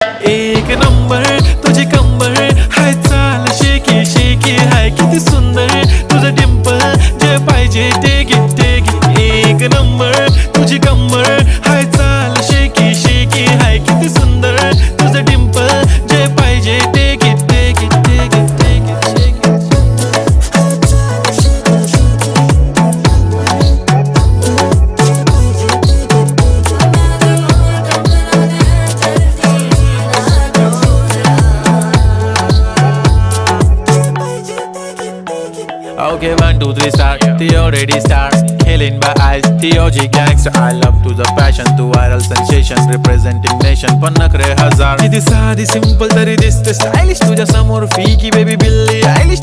एक नंबर तुझी कंबर हाय, चाल शेकी शेकी हाय, किती सुंदर तुझं डिंपल, जे पाहिजे ते घे ते घे. एक नंबर तुझी कंबर हाय, चाल शेकी शेकी हाय, किती सुंदर तुझं डिंपल, जे पाहिजे ते घे ते घे ते घे ते घे ते घे. Okay, 1, 2, 3 start. The already start. Killing by eyes. The OG gangster. I love to the passion, to viral sensation, representing nation. पन्नकरे हजार. किती साधी simple तरी दिसते stylish तुझ्या समोर. फीकी baby बिल्ली. Stylish